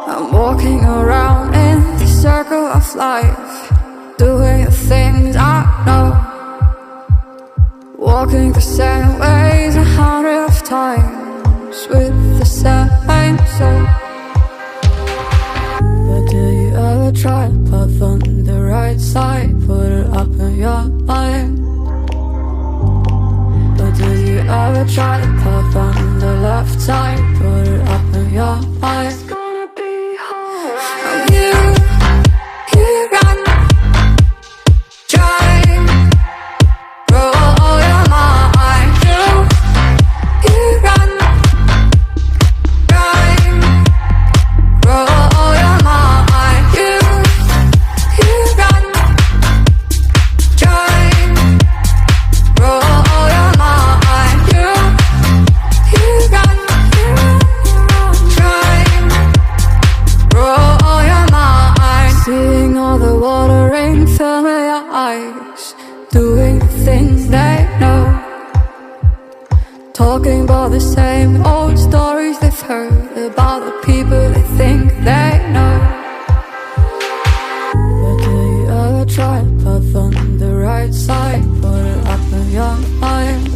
I'm walking around in the circle of life, doing the things I know, walking the same ways 100 of times with the same soul. But do you ever try to path on the right side, put it up in your mind? But do you ever try to path on the left side, put it up in your mind? Doing things they know, talking about the same old stories they've heard about the people they think they know. But do you ever try to path on the right side, put it up in your mind?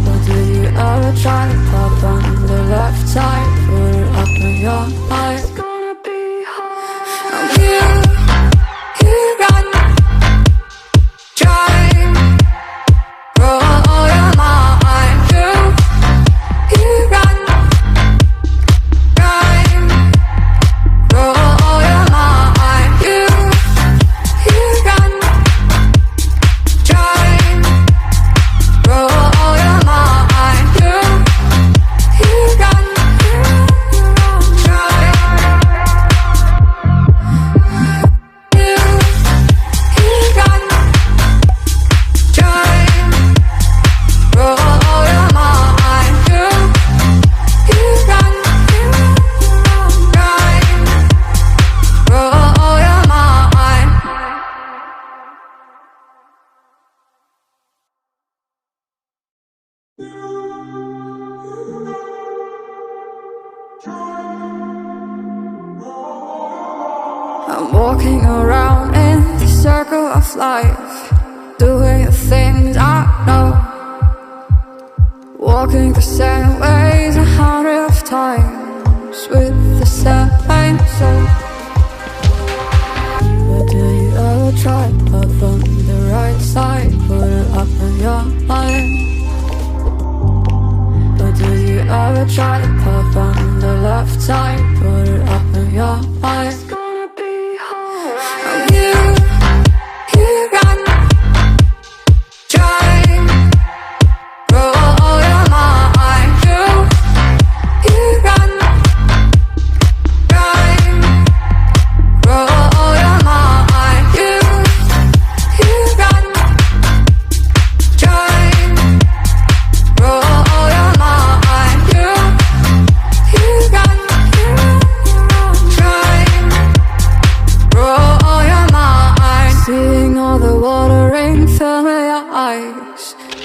But do you ever try to path on the left side, put it up in your mind? It's gonna be hard. I'm here, here I know. I'm walking around in the circle of life, doing the things I know, walking the same ways 100 of times with the same soul. But do you ever try to path on the right side, put it up in your mind? But do you ever try to path on the left side, put it up in your mind?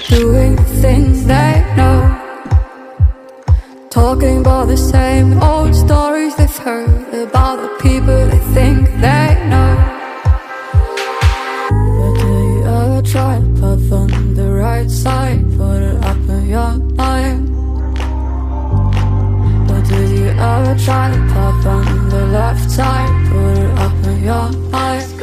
Doing things they know, talking about the same old stories they've heard about the people they think they know. But do you ever try to path on the right side, put it up in your mind? But do you ever try to path on the left side, put it up in your mind?